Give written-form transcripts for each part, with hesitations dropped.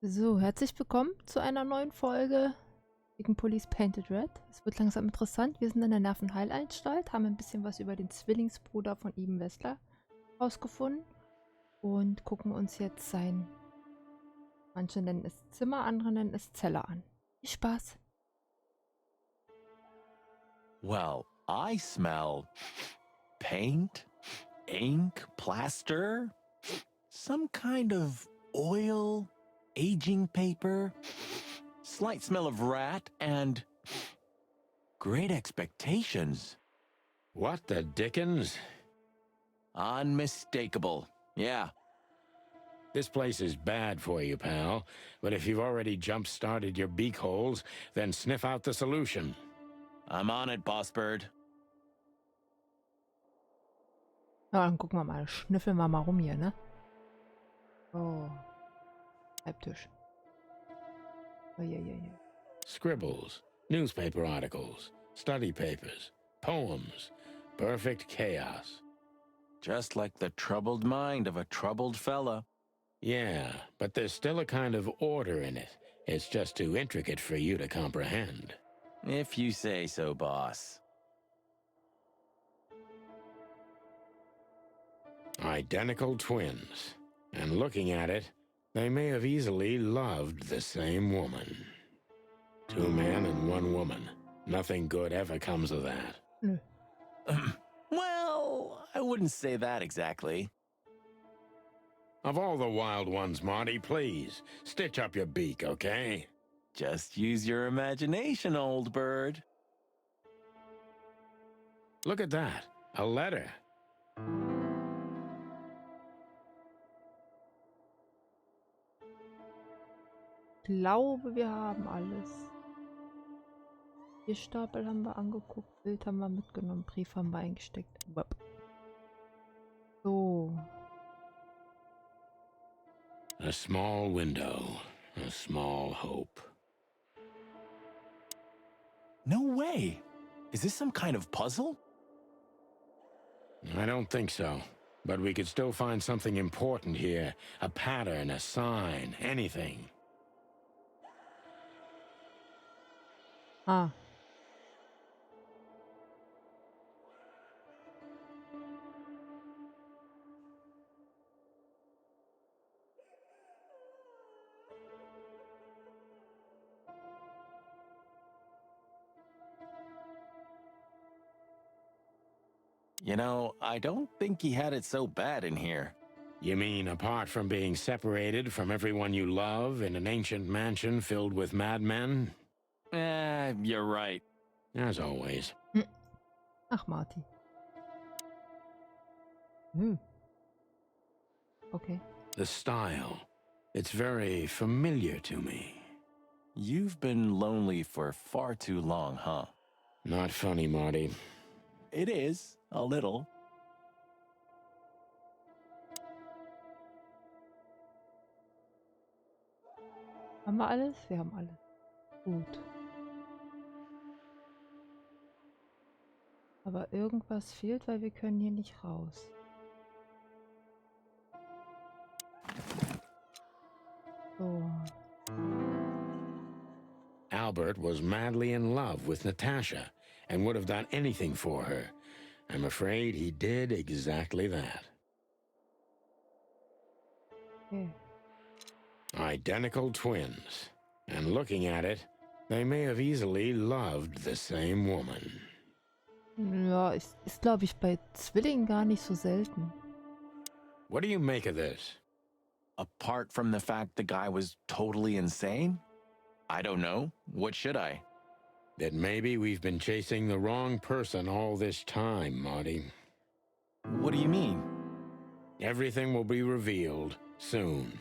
So, herzlich willkommen zu einer neuen Folge Chickenpolice Painted Red. Es wird langsam interessant. Wir sind in der Nervenheilanstalt, haben ein bisschen was über den Zwillingsbruder von Eben Wessler rausgefunden und gucken uns jetzt sein, manche nennen es Zimmer, andere nennen es Zelle an. Viel Spaß! Well, I smell paint, ink, plaster, some kind of oil, aging paper, slight smell of rat, and great expectations. What the dickens? Unmistakable. Yeah. This place is bad for you, pal. But if you've already jump-started your beak holes, then sniff out the solution. I'm on it, Boss Bird. Ja, dann gucken wir mal. Schnüffeln wir mal rum hier, ne? Oh. Schreibtisch. Oh, yeah. Scribbles, newspaper articles, study papers, poems. Perfect chaos. Just like the troubled mind of a troubled fella. Yeah, but there's still a kind of order in it. It's just too intricate for you to comprehend. If you say so, boss. Identical twins. And looking at it, they may have easily loved the same woman. 2 men and 1 woman. Nothing good ever comes of that. Nö. Well, I wouldn't say that exactly. Of all the wild ones, Marty, please, stitch up your beak, okay? Just use your imagination, old bird. Look at that. A letter. Ich glaube, wir haben alles. Stapel haben wir angeguckt, Bild haben wir mitgenommen, Brief haben wir eingesteckt. So. A small window. A small hope. No way! Is this some kind of puzzle? I don't think so. But we could still find something important here. A pattern, a sign, anything. Ah. You know, I don't think he had it so bad in here. You mean apart from being separated from everyone you love in an ancient mansion filled with madmen? You're right. As always. Ach, Marty. Okay. The style. It's very familiar to me. You've been lonely for far too long, huh? Not funny, Marty. It is, a little. Haben wir alles? Wir haben alles. Gut. Aber irgendwas fehlt, weil wir können hier nicht raus. So. Albert was madly in love with Natasha and would have done anything for her. I'm afraid he did exactly that. Okay. Identical twins. And looking at it, they may have easily loved the same woman. Ja, ist glaube ich bei Zwillingen gar nicht so selten. What do you make of this? Apart from the fact the guy was totally insane? I don't know. What should I? That maybe we've been chasing the wrong person all this time, Marty. What do you mean? Everything will be revealed soon.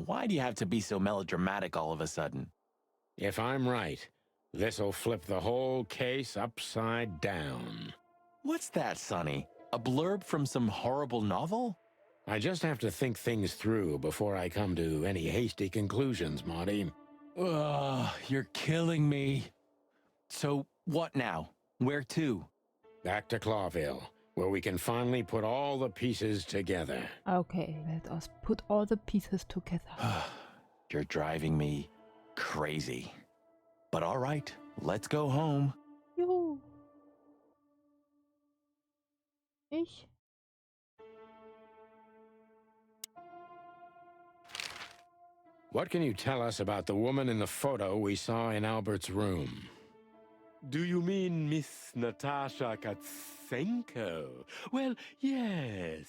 Why do you have to be so melodramatic all of a sudden? If I'm right, this'll flip the whole case upside down. What's that, Sonny? A blurb from some horrible novel? I just have to think things through before I come to any hasty conclusions, Marty. Ugh, you're killing me. So, what now? Where to? Back to Clawville, where we can finally put all the pieces together. Okay, let us put all the pieces together. You're driving me crazy. But all right, let's go home. Juhu. Ich? What can you tell us about the woman in the photo we saw in Albert's room? Do you mean Miss Natasha Katsenko? Well, yes.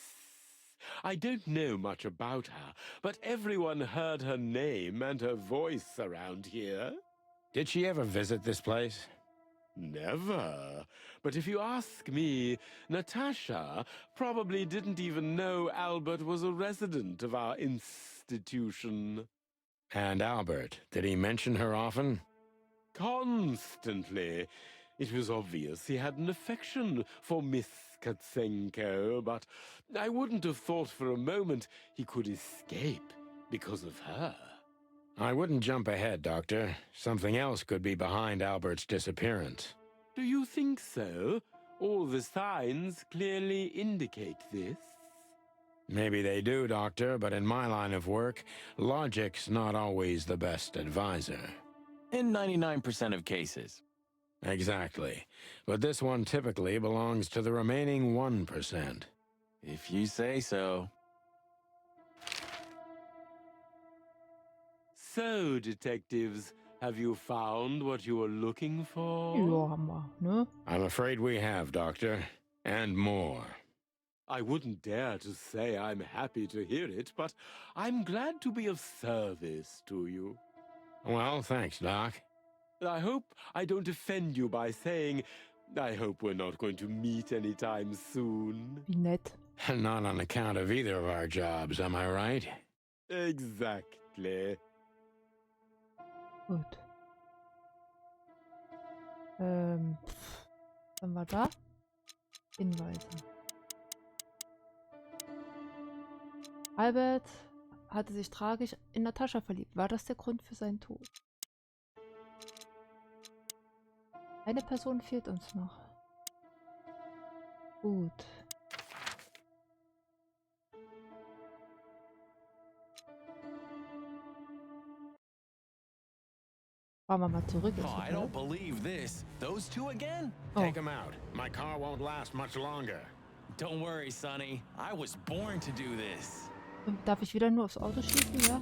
I don't know much about her, but everyone heard her name and her voice around here. Did she ever visit this place? Never. But if you ask me, Natasha probably didn't even know Albert was a resident of our institution. And Albert, did he mention her often? Constantly. It was obvious he had an affection for Miss Katsenko, but I wouldn't have thought for a moment he could escape because of her. I wouldn't jump ahead, Doctor. Something else could be behind Albert's disappearance. Do you think so? All the signs clearly indicate this. Maybe they do, Doctor, but in my line of work, logic's not always the best advisor. In 99% of cases. Exactly. But this one typically belongs to the remaining 1%. If you say so. So, detectives, have you found what you were looking for? Ja, haben wir, ne? I'm afraid we have, Doctor. And more. I wouldn't dare to say I'm happy to hear it, but I'm glad to be of service to you. Well, thanks, Doc. I hope I don't offend you by saying I hope we're not going to meet anytime soon. Wie nett. Not on account of either of our jobs, am I right? Exactly. Gut. Dann war da. Hinweise. Albert hatte sich tragisch in Natascha verliebt. War das der Grund für seinen Tod? Eine Person fehlt uns noch. Gut. Fahren wir mal zurück. Oh, I don't believe this. Those two again? Take him out. My car won't last much longer. Don't worry, Sonny. I was born to do this. Darf ich wieder nur aufs Auto schießen, ja?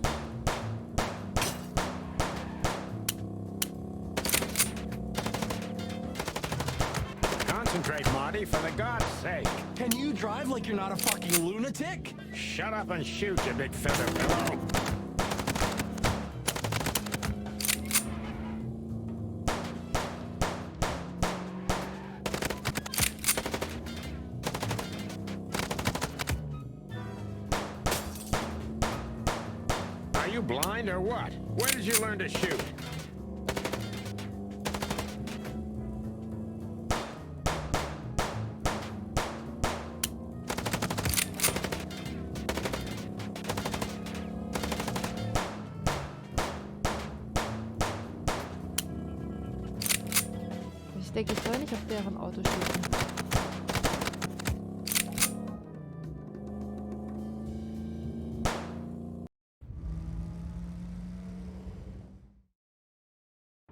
Concentrate, Marty, for the God's sake. Can you drive like you're not a fucking lunatic? Shut up and shoot, you big feather pillow. Are you blind or what? Where did you learn to shoot? Ich denke, ich soll nicht auf deren Auto schießen.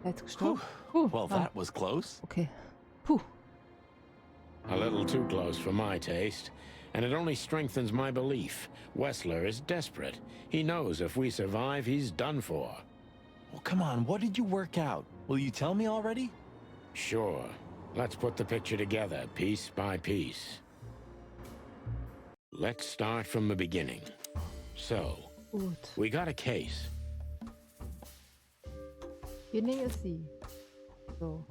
Jetzt gestorben. Well, that was close. Okay. Puh. A little too close for my taste, and it only strengthens my belief. Wessler is desperate. He knows if we survive, he's done for. Well, come on, what did you work out? Will you tell me already? Sure. Let's put the picture together, piece by piece. Let's start from the beginning. So, Gut. we got a case. Beginning ist sie. So.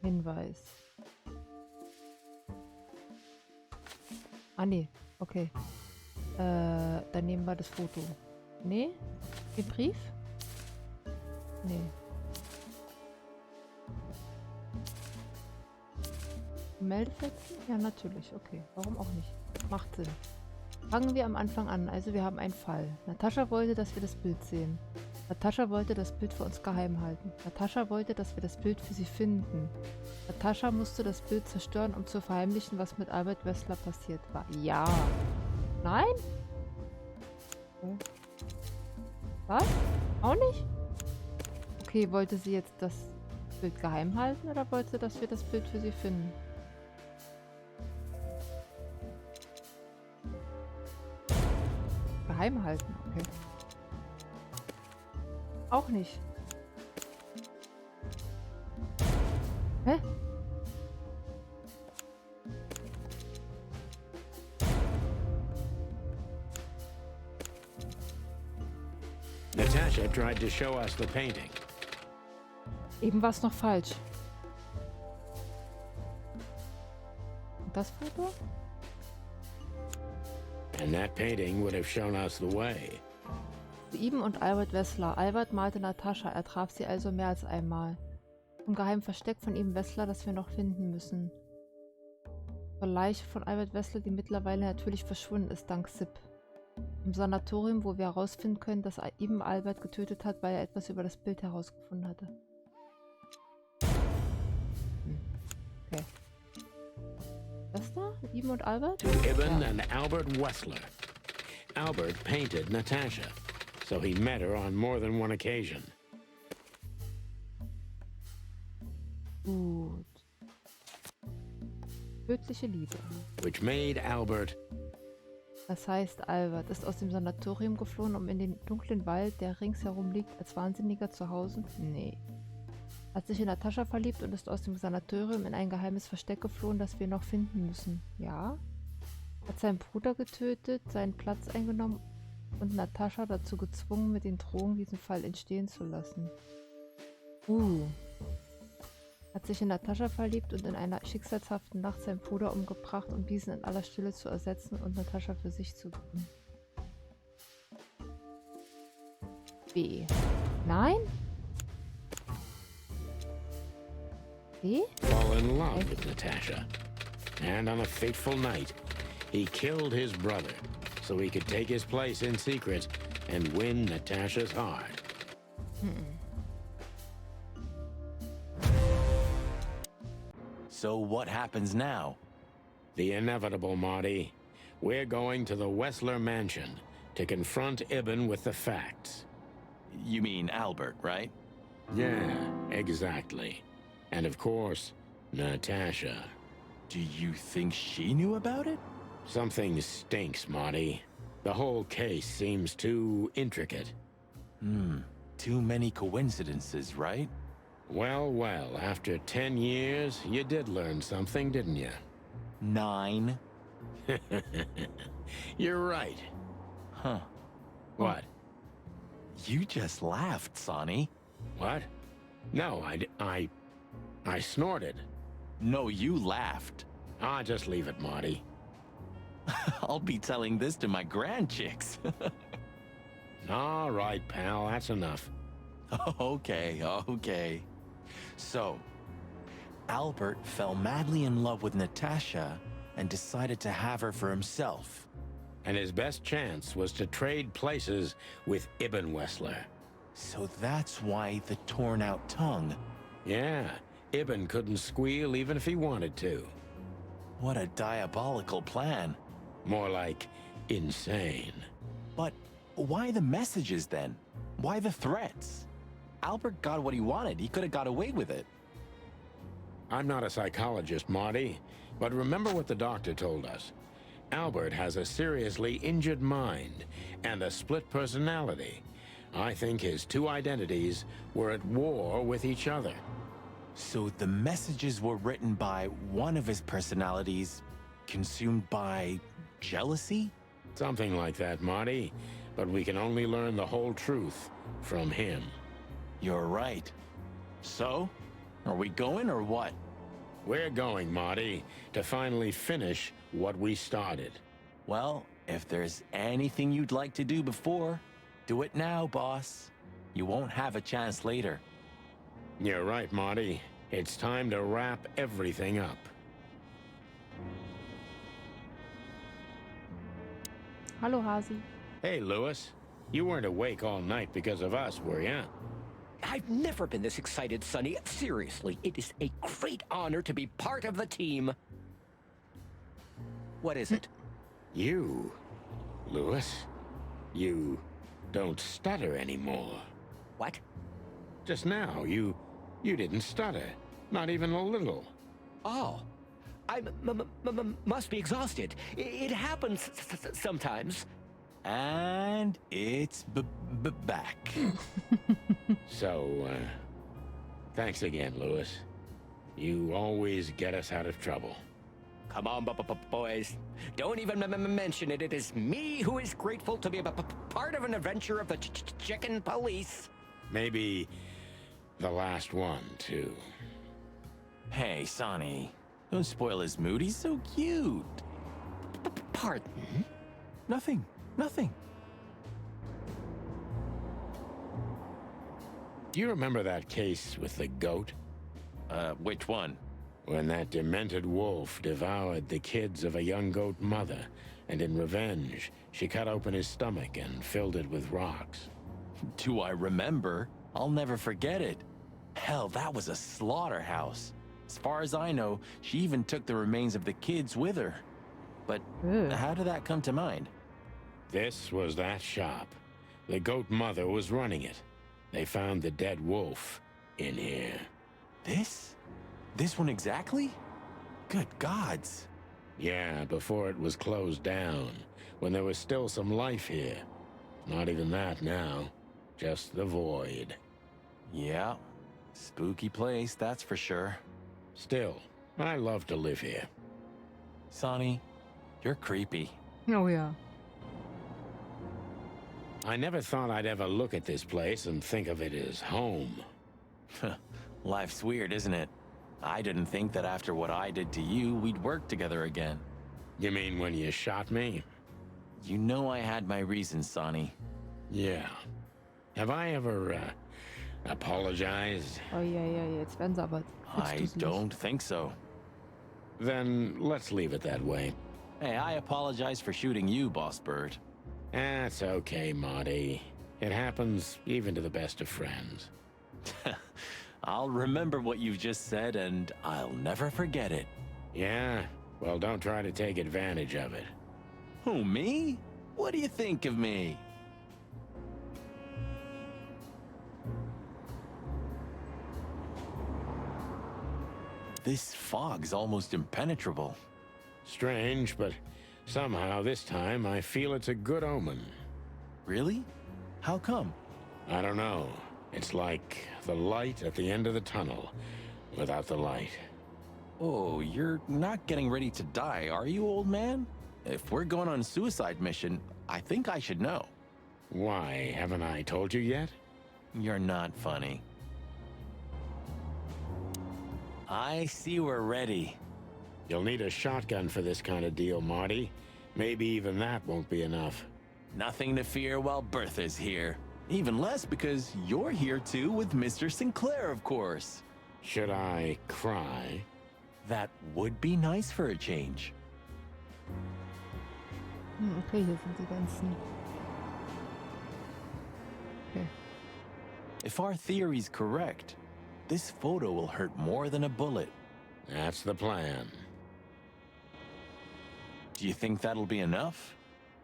Hinweis. Ah, nee. Okay. Dann nehmen wir das Foto. Nee? Den Brief? Nee. Meldefetzen? Ja, natürlich. Okay. Warum auch nicht? Macht Sinn. Fangen wir am Anfang an. Also wir haben einen Fall. Natascha wollte, dass wir das Bild sehen. Natascha wollte das Bild für uns geheim halten. Natascha wollte, dass wir das Bild für sie finden. Natascha musste das Bild zerstören, um zu verheimlichen, was mit Albert Wessler passiert war. Ja. Nein? Okay. Was? Auch nicht? Okay, wollte sie jetzt das Bild geheim halten oder wollte sie, dass wir das Bild für sie finden? Geheim halten, okay. Auch nicht. Hä? Natasha tried to show us the painting. Eben war es noch falsch. Und das Foto? And that painting would have shown us the way. Eben und Albert Wessler. Albert malte Natascha, er traf sie also mehr als einmal. Im geheimen Versteck von ihm Wessler, das wir noch finden müssen. Zur Leiche von Albert Wessler, die mittlerweile natürlich verschwunden ist, dank SIP. Im Sanatorium, wo wir herausfinden können, dass eben Albert getötet hat, weil er etwas über das Bild herausgefunden hatte. Okay. Das da? Eben und Albert? To Ibn and Albert Wessler. Albert painted Natasha, so he met her on more than one occasion. Gut. Tödliche Liebe. Which made Albert... Das heißt, Albert ist aus dem Sanatorium geflohen, um in den dunklen Wald, der ringsherum liegt, als Wahnsinniger zu Hause? Nee. Hat sich in Natascha verliebt und ist aus dem Sanatorium in ein geheimes Versteck geflohen, das wir noch finden müssen. Ja. Hat seinen Bruder getötet, seinen Platz eingenommen und Natascha dazu gezwungen, mit den Drogen diesen Fall entstehen zu lassen. Hat sich in Natascha verliebt und in einer schicksalshaften Nacht seinen Bruder umgebracht, um diesen in aller Stille zu ersetzen und Natascha für sich zu gewinnen. B. Nein? B? Fall in love with Natasha. And on a fateful night, he killed his brother so he could take his place in secret and win Natasha's heart. So what happens now? The inevitable, Marty. We're going to the Wessler mansion to confront Ibn with the facts. You mean Albert, right? Yeah, exactly. And of course, Natasha. Do you think she knew about it? Something stinks, Marty. The whole case seems too intricate. Too many coincidences, right? Well, well, after 10 years, you did learn something, didn't you? 9. You're right. Huh. What? You just laughed, Sonny. What? No, I snorted. No, you laughed. Ah, just leave it, Marty. I'll be telling this to my grandchicks. All right, pal, that's enough. Okay. So, Albert fell madly in love with Natasha and decided to have her for himself. And his best chance was to trade places with Ibn Wessler. So that's why the torn out tongue. Yeah, Ibn couldn't squeal even if he wanted to. What a diabolical plan. More like insane. But why the messages then? Why the threats? Albert got what he wanted. He could have got away with it. I'm not a psychologist, Marty, but remember what the doctor told us. Albert has a seriously injured mind and a split personality. I think his two identities were at war with each other. So the messages were written by one of his personalities, consumed by jealousy? Something like that, Marty. But we can only learn the whole truth from him. You're right. So, are we going or what? We're going, Marty, to finally finish what we started. Well, if there's anything you'd like to do before, do it now, boss. You won't have a chance later. You're right, Marty. It's time to wrap everything up. Hallo, Hasi. Hey, Lewis. You weren't awake all night because of us, were you? I've never been this excited, Sonny. Seriously, it is a great honor to be part of the team. What is it? You, Lewis. You don't stutter anymore. What? Just now, you didn't stutter. Not even a little. Oh. I must be exhausted. It happens sometimes. And it's back. So, thanks again, Lewis. You always get us out of trouble. Come on, boys. Don't even mention it. It is me who is grateful to be a part of an adventure of the chicken police. Maybe the last one, too. Hey, Sonny. Don't spoil his mood. He's so cute. Pardon? Nothing. Nothing. Do you remember that case with the goat? Which one? When that demented wolf devoured the kids of a young goat mother, and in revenge, she cut open his stomach and filled it with rocks. Do I remember? I'll never forget it. Hell, that was a slaughterhouse. As far as I know, she even took the remains of the kids with her. But how did that come to mind? This was that shop. The goat mother was running it. They found the dead wolf in here. This? This one exactly? Good gods. Yeah, before it was closed down, when there was still some life here. Not even that now. Just the void. Yeah. Spooky place, that's for sure. Still, I love to live here. Sonny, you're creepy. Oh ja. I never thought I'd ever look at this place and think of it as home. Life's weird, isn't it? I didn't think that after what I did to you, we'd work together again. You mean when you shot me? You know I had my reasons, Sonny. Yeah. Have I ever, apologized? Oh ja, jetzt werden sie aber. I don't think so. Then let's leave it that way. Hey, I apologize for shooting you, Boss Bird. That's okay, Marty. It happens even to the best of friends. I'll remember what you've just said, and I'll never forget it. Yeah? Well, don't try to take advantage of it. Who, me? What do you think of me? This fog's almost impenetrable. Strange, but somehow this time I feel it's a good omen. Really? How come? I don't know. It's like the light at the end of the tunnel, without the light. Oh, you're not getting ready to die, are you, old man? If we're going on a suicide mission, I think I should know. Why, haven't I told you yet? You're not funny. I see we're ready. You'll need a shotgun for this kind of deal, Marty. Maybe even that won't be enough. Nothing to fear while Bertha's here. Even less because you're here too with Mr. Sinclair, of course. Should I cry? That would be nice for a change. Okay, hier sind die ganzen. Okay. If our theory's correct, this photo will hurt more than a bullet. That's the plan. Do you think that'll be enough?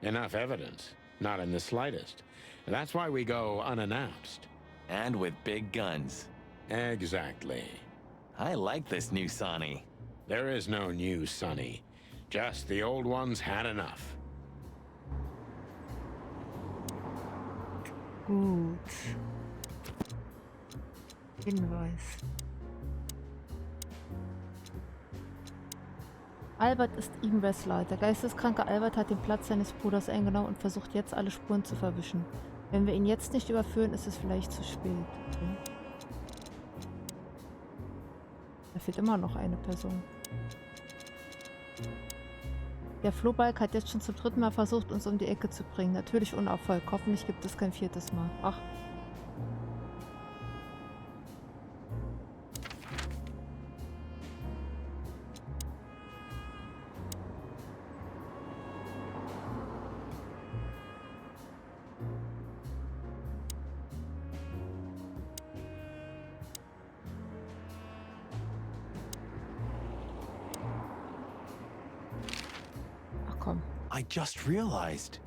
Enough evidence. Not in the slightest. That's why we go unannounced. And with big guns. Exactly. I like this new Sonny. There is no new Sonny. Just the old ones had enough. Gut. Hinweis. Albert ist Ian Wessler. Der geisteskranke Albert hat den Platz seines Bruders eingenommen und versucht jetzt alle Spuren zu verwischen. Wenn wir ihn jetzt nicht überführen, ist es vielleicht zu spät. Okay. Da fehlt immer noch eine Person. Der Flohbalg hat jetzt schon zum 3. Mal versucht, uns um die Ecke zu bringen. Natürlich ohne Erfolg. Hoffentlich gibt es kein 4. Mal. Ach. I just realized.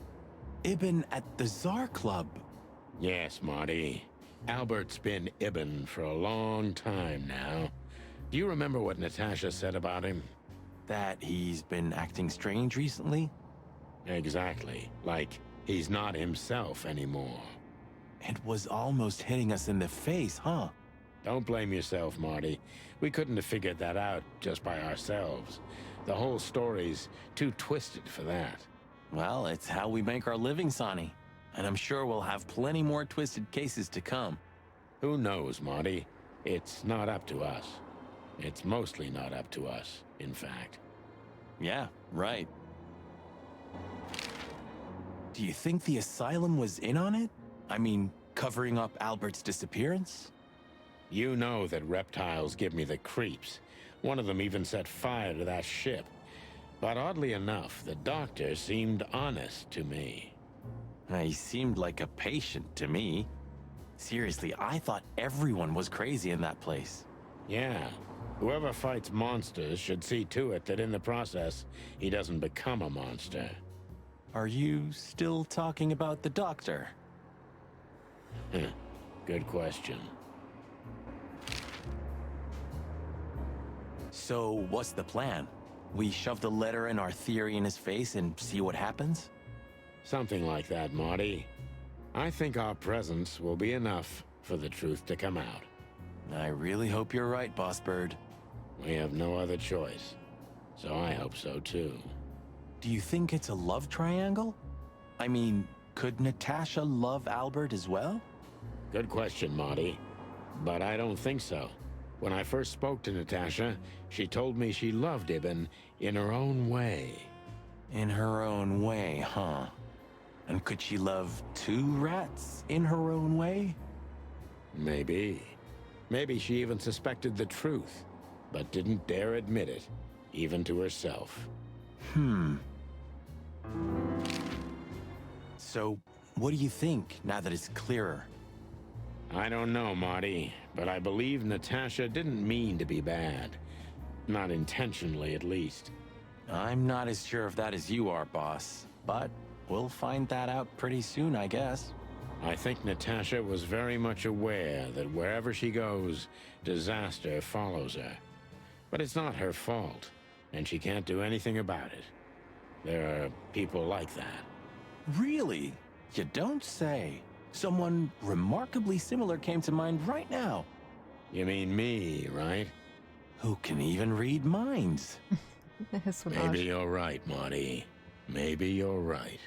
Ibn at the Tsar Club. Yes, Marty. Albert's been Ibn for a long time now. Do you remember what Natasha said about him? That he's been acting strange recently? Exactly. Like he's not himself anymore. It was almost hitting us in the face, huh? Don't blame yourself, Marty. We couldn't have figured that out just by ourselves. The whole story's too twisted for that. Well, it's how we make our living, Sonny. And I'm sure we'll have plenty more twisted cases to come. Who knows, Marty? It's not up to us. It's mostly not up to us, in fact. Yeah, right. Do you think the asylum was in on it? I mean, covering up Albert's disappearance? You know that reptiles give me the creeps. One of them even set fire to that ship. But oddly enough, the doctor seemed honest to me. He seemed like a patient to me. Seriously, I thought everyone was crazy in that place. Yeah. Whoever fights monsters should see to it that in the process, he doesn't become a monster. Are you still talking about the doctor? Good question. So, what's the plan? We shove the letter and our theory in his face and see what happens? Something like that, Marty. I think our presence will be enough for the truth to come out. I really hope you're right, Boss Bird. We have no other choice. So I hope so, too. Do you think it's a love triangle? I mean, could Natasha love Albert as well? Good question, Marty. But I don't think so. When I first spoke to Natasha, she told me she loved Ibn in her own way. In her own way, huh? And could she love two rats in her own way? Maybe. Maybe she even suspected the truth, but didn't dare admit it, even to herself. So, what do you think, now that it's clearer? I don't know, Marty, but I believe Natasha didn't mean to be bad. Not intentionally, at least. I'm not as sure of that as you are, boss. But we'll find that out pretty soon, I guess. I think Natasha was very much aware that wherever she goes, disaster follows her. But it's not her fault, and she can't do anything about it. There are people like that. Really? You don't say. Someone remarkably similar came to mind right now. You mean me, right? Who can even read minds? Maybe you're right, Marty. Maybe you're right.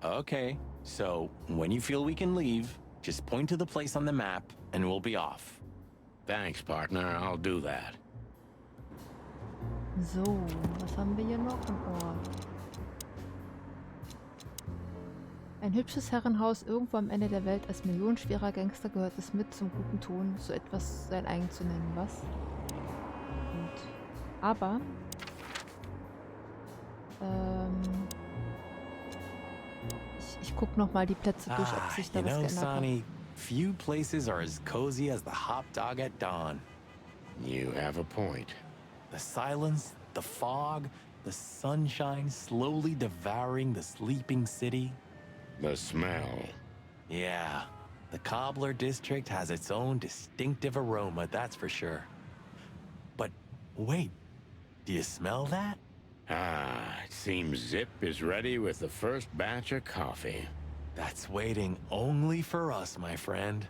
Okay, so when you feel we can leave, just point to the place on the map and we'll be off. Thanks, partner. I'll do that. So, was haben wir hier noch im Ort? Ein hübsches Herrenhaus irgendwo am Ende der Welt. Als millionenschwerer Gangster gehört es mit zum guten Ton, so etwas sein eigen zu nennen, was? Gut. Aber ich guck noch mal die Plätze durch, ob sich da was geändert hat. Sonny, few places are as cozy as the hop dog at dawn. You have a point. The silence, the fog, the sunshine slowly devouring the sleeping city. The smell. Yeah, the Cobbler district has its own distinctive aroma, that's for sure. But wait, do you smell that? Ah, it seems Zip is ready with the first batch of coffee. That's waiting only for us, my friend.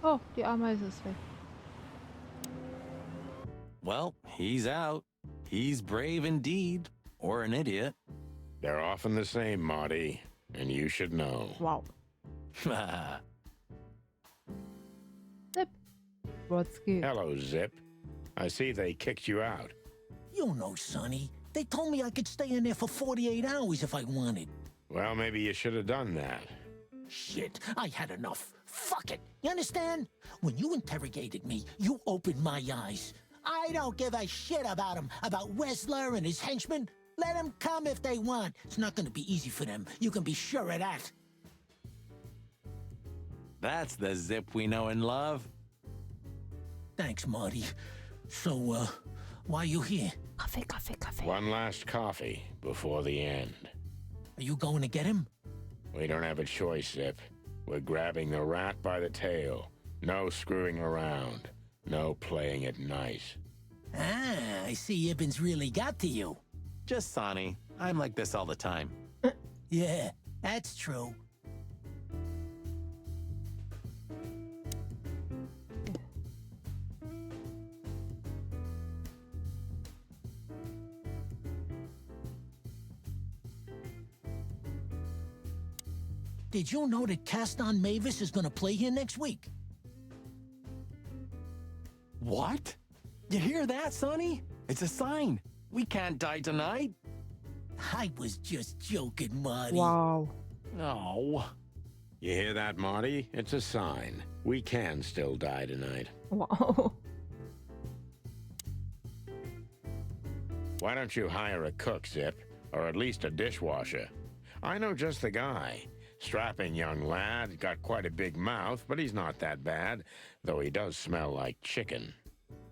Oh, die Ameise ist weg. Well, he's out. He's brave indeed, or an idiot. They're often the same, Marty, and you should know. Wow. Zip. What's good? Hello, Zip. I see they kicked you out. You know, Sonny. They told me I could stay in there for 48 hours if I wanted. Well, maybe you should have done that. Shit, I had enough. Fuck it. You understand? When you interrogated me, you opened my eyes. I don't give a shit about him, about Wessler and his henchmen. Let them come if they want. It's not gonna be easy for them. You can be sure of that. That's the Zip we know and love. Thanks, Marty. So, why you here? Kaffee, Kaffee, Kaffee. One last coffee before the end. Are you going to get him? We don't have a choice, Zip. We're grabbing the rat by the tail. No screwing around. No playing it nice. Ah, I see Ibben's really got to you. Just Sonny. I'm like this all the time. Yeah, that's true. Did you know that Caston Mavis is gonna play here next week? What? You hear that, Sonny? It's a sign. We can't die tonight. I was just joking, Marty. Wow. Oh. You hear that, Marty? It's a sign. We can still die tonight. Wow. Why don't you hire a cook, Zip? Or at least a dishwasher? I know just the guy. Strapping young lad, got quite a big mouth, but he's not that bad, though he does smell like chicken.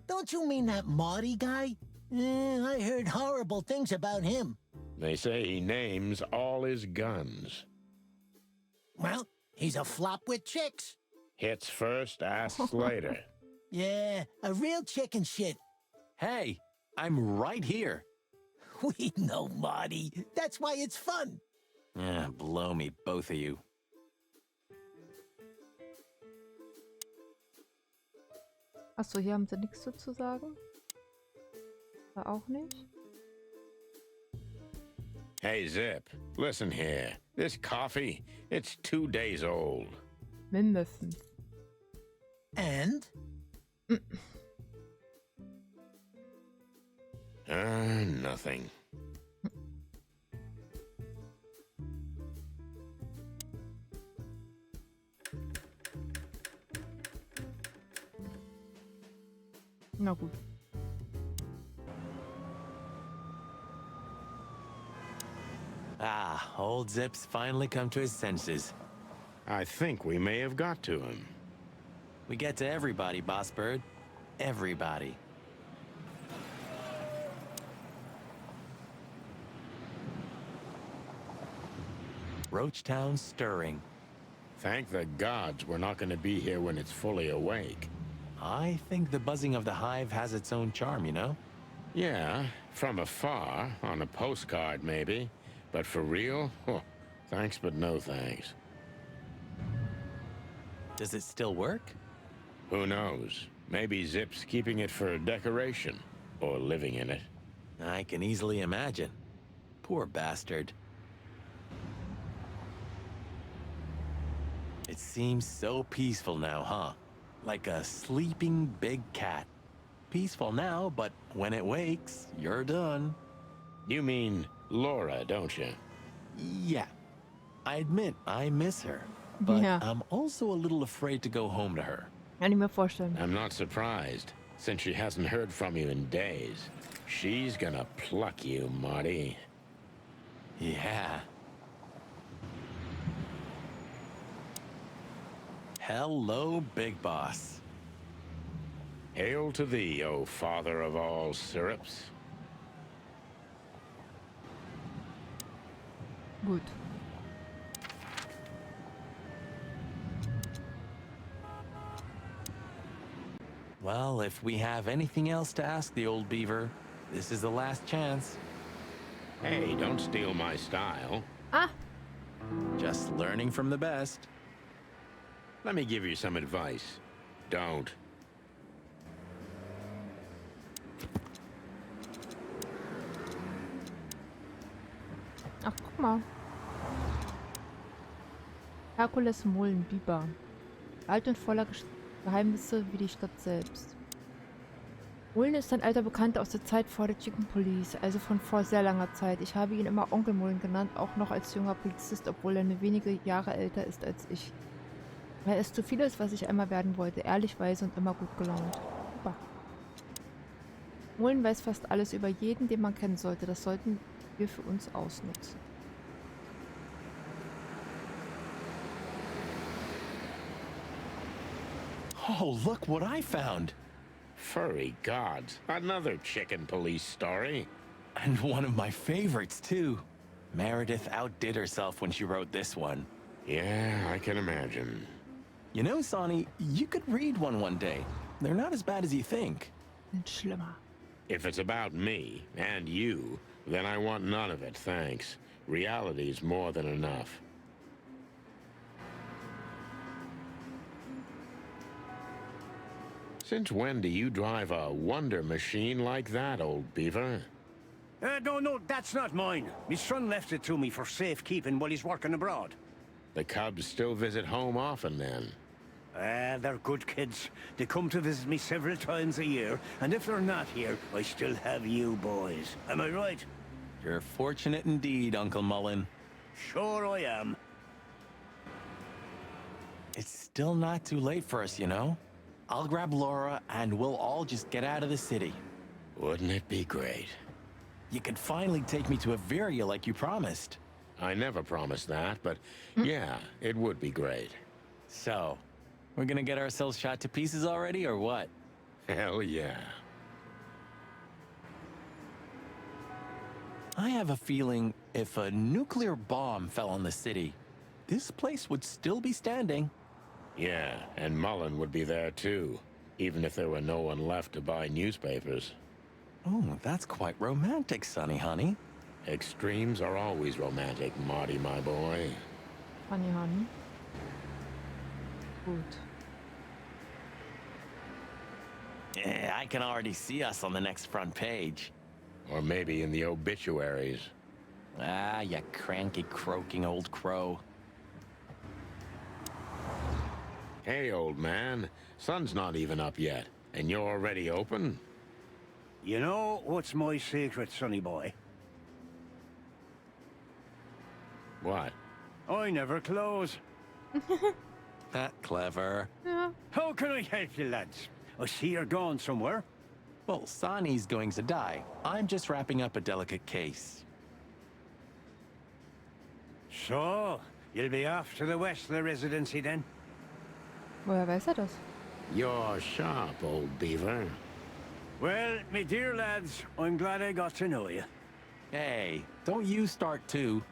Don't you mean that Marty guy? I heard horrible things about him. They say he names all his guns. Well, he's a flop with chicks. Hits first, asks later. Yeah, a real chicken shit. Hey, I'm right here. We know, Marty. That's why it's fun. Blow me, both of you. Achso, hier haben sie nichts zu sagen. Da auch nicht. Hey, Zip, listen here. This coffee, it's 2 days old. Müffen. And? Nothing. Na gut. Ah, old Zip's finally come to his senses. I think we may have got to him. We get to everybody, Boss Bird. Everybody. Roachtown stirring. Thank the gods we're not going to be here when it's fully awake. I think the buzzing of the hive has its own charm, you know? Yeah, from afar, on a postcard maybe. But for real? Thanks, but no thanks. Does it still work? Who knows? Maybe Zip's keeping it for decoration, or living in it. I can easily imagine. Poor bastard. It seems so peaceful now, huh? Like a sleeping big cat. Peaceful now, but when it wakes, you're done. You mean Laura, don't you? Yeah. I admit I miss her, but Yeah. I'm also a little afraid to go home to her. Kann ich mir vorstellen. I'm not surprised, since she hasn't heard from you in days. She's gonna pluck you, Marty. Yeah. Hello, Big Boss. Hail to thee, O father of all syrups. Gut. Well, if we have anything else to ask the old beaver, this is the last chance. Hey, don't steal my style. Ah! Just learning from the best. Let me give you some advice. Don't. Ach, guck mal. Herkules Mullen, Biber. Alt und voller Geheimnisse wie die Stadt selbst. Mullen ist ein alter Bekannter aus der Zeit vor der Chickenpolice, also von vor sehr langer Zeit. Ich habe ihn immer Onkel Mullen genannt, auch noch als junger Polizist, obwohl er nur wenige Jahre älter ist als ich. Er ist so vieles, was ich einmal werden wollte, ehrlich, weise und immer gut gelaunt. Super. Mullen weiß fast alles über jeden, den man kennen sollte. Das sollten wir für uns ausnutzen. Oh, look what I found! Furry gods. Another chicken police story. And one of my favorites, too. Meredith outdid herself when she wrote this one. Yeah, I can imagine. You know, Sonny, you could read one day. They're not as bad as you think. Sind schlimmer. If it's about me and you, then I want none of it, thanks. Reality's more than enough. Since when do you drive a wonder machine like that, old beaver? No, that's not mine. My son left it to me for safekeeping while he's working abroad. The Cubs still visit home often, then? They're good kids. They come to visit me several times a year, and if they're not here, I still have you boys. Am I right? You're fortunate indeed, Uncle Mullen. Sure I am. It's still not too late for us, you know? I'll grab Laura and we'll all just get out of the city. Wouldn't it be great? You could finally take me to Averia like you promised. I never promised that, but yeah, it would be great. So, we're gonna get ourselves shot to pieces already, or what? Hell yeah. I have a feeling if a nuclear bomb fell on the city, this place would still be standing. Yeah, and Mullen would be there too, even if there were no one left to buy newspapers. Oh, that's quite romantic, Sonny, honey. Extremes are always romantic, Marty, my boy. Honey, honey. Gut. Yeah, I can already see us on the next front page. Or maybe in the obituaries. Ah, you cranky, croaking old crow. Hey, old man, sun's not even up yet, and you're already open? You know what's my secret, sonny boy? What? I never close. That clever. Ja. How can I help you, lads? I see you're going somewhere. Well, Sonny's going to die. I'm just wrapping up a delicate case. So, you'll be off to the Westler residency then? Woher weiß er das? You're sharp, old beaver. Well, me dear lads, I'm glad I got to know you. Hey, don't you start too.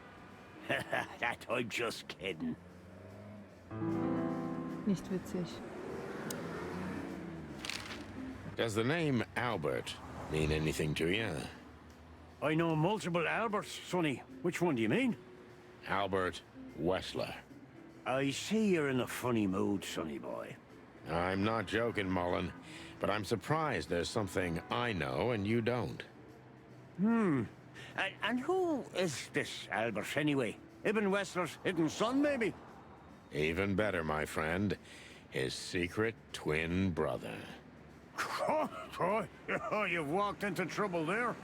That I'm just kidding. Nicht witzig. Does the name Albert mean anything to you? I know multiple Alberts, sonny. Which one do you mean? Albert Wessler. I see you're in a funny mood, sonny boy. I'm not joking, Mullen, but I'm surprised there's something I know and you don't. And who is this Albert, anyway? Ibn Wessler's hidden son, maybe? Even better, my friend. His secret twin brother. Oh, you've walked into trouble there.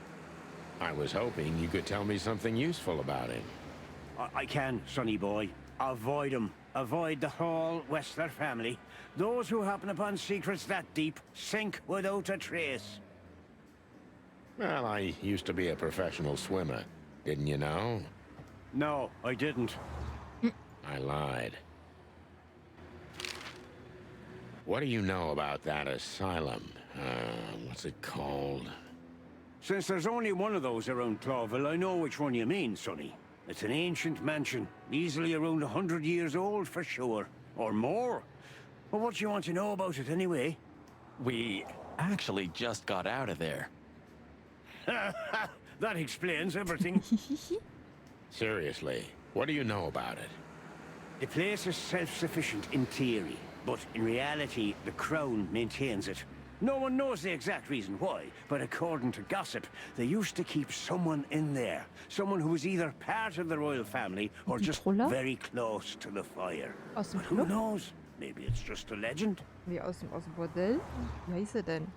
I was hoping you could tell me something useful about him. I can, sonny boy. Avoid him. Avoid the whole Wessler family. Those who happen upon secrets that deep sink without a trace. Well, I used to be a professional swimmer. Didn't you know? No, I didn't. I lied. What do you know about that asylum? What's it called? Since there's only one of those around Clawville, I know which one you mean, sonny. It's an ancient mansion, easily around 100 years old for sure. Or more. Well, what do you want to know about it anyway? We actually just got out of there. That explains everything. Seriously, what do you know about it? The place is self-sufficient in theory, but in reality, the Crown maintains it. No one knows the exact reason why, but according to gossip, they used to keep someone in there. Someone who was either part of the royal family or just very close to the fire. Aus dem But who Club? knows? Maybe it's just a legend. Wie aus dem Bordell? Wie heißt er denn?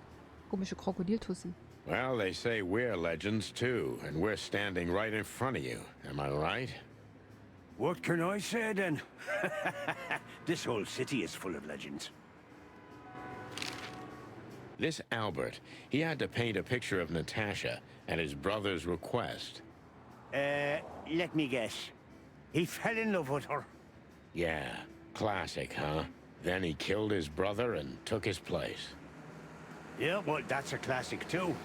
Komische Krokodiltussi. Well, they say we're legends too, and we're standing right in front of you. Am I right? What can I say then? This whole city is full of legends. This Albert, he had to paint a picture of Natasha at his brother's request. Let me guess. He fell in love with her. Yeah, classic, huh? Then he killed his brother and took his place. Yeah, well, that's a classic too.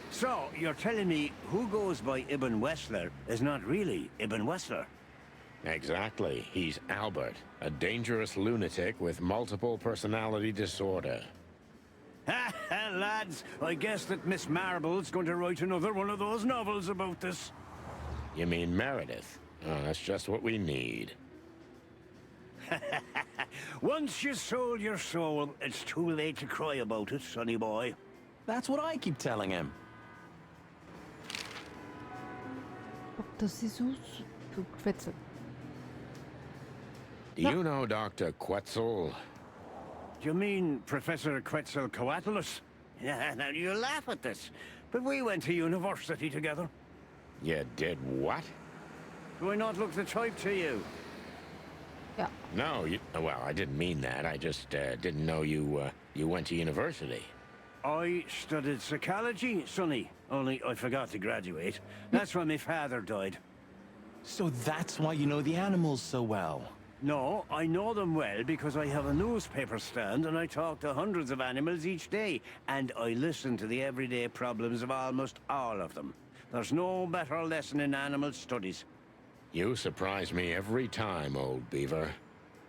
So, you're telling me who goes by Ibn Wessler is not really Ibn Wessler? Exactly. He's Albert, a dangerous lunatic with multiple personality disorder. Ha ha, lads! I guess that Miss Marble's going to write another one of those novels about this. You mean Meredith? Oh, that's just what we need. Once you sold your soul, it's too late to cry about it, sonny boy. That's what I keep telling him. Dr. Sisu zu Quetzel. Do you know Dr. Quetzal? Do you mean Professor Quetzalcoatlus? Yeah, now you laugh at this, but we went to university together. You did what? Do I not look the type to you? Ja. No, well, I didn't mean that. I just didn't know you went to university. I studied psychology, sonny, only I forgot to graduate. That's when my father died. So that's why you know the animals so well. No, I know them well because I have a newspaper stand and I talk to hundreds of animals each day, and I listen to the everyday problems of almost all of them. There's no better lesson in animal studies. You surprise me every time, old beaver.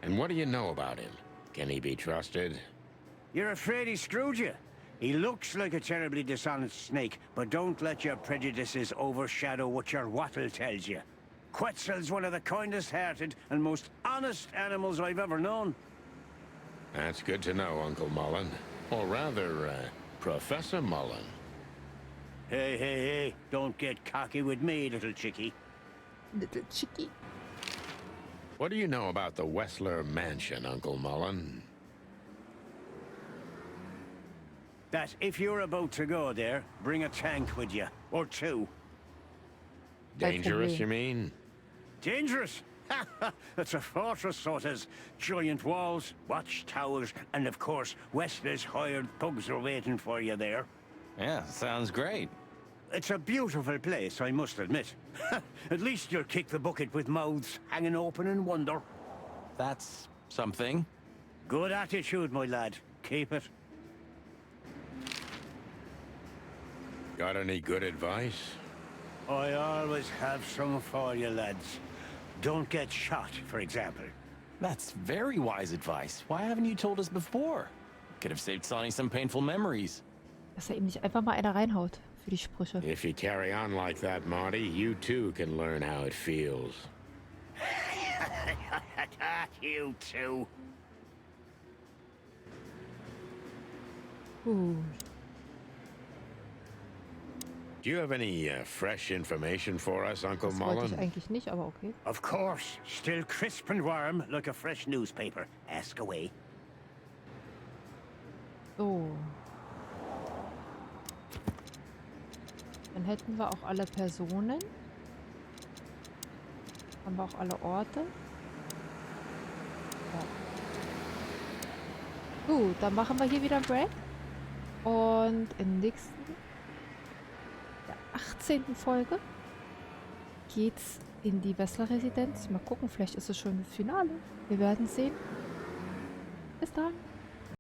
And what do you know about him? Can he be trusted? You're afraid he screwed you? He looks like a terribly dishonest snake, but don't let your prejudices overshadow what your wattle tells you. Quetzal's one of the kindest-hearted and most honest animals I've ever known. That's good to know, Uncle Mullen. Or rather, Professor Mullen. Hey, don't get cocky with me, little chickie. Little Chicky. What do you know about the Wessler Mansion, Uncle Mullen? That if you're about to go there, bring a tank with you, or two. Dangerous, you mean? Dangerous? It's a fortress, so it has giant walls, watchtowers, and of course, Wessler's hired thugs are waiting for you there. Yeah, sounds great. It's a beautiful place, I must admit. At least you'll kick the bucket with mouths hanging open in wonder. That's something. Good attitude, my lad. Keep it. Got any good advice? I always have some for you, lads. Don't get shot, for example. That's very wise advice. Why haven't you told us before? Could have saved Sonny some painful memories. Dass ihm nicht einfach mal einer reinhaut für die Sprüche. If you carry on like that, Marty, you too can learn how it feels. You too. Do you have any fresh information for us, Uncle Das wollte ich Mullen? eigentlich nicht, aber okay. Of course. Still crisp and warm, like a fresh newspaper. Ask away. So. Dann hätten wir auch alle Personen. Haben wir auch alle Orte. Ja. Gut, dann machen wir hier wieder einen Break. Und im nächsten, der 18. Folge, geht's in die Wessler-Residenz. Mal gucken, vielleicht ist es schon das Finale. Wir werden sehen. Bis dann.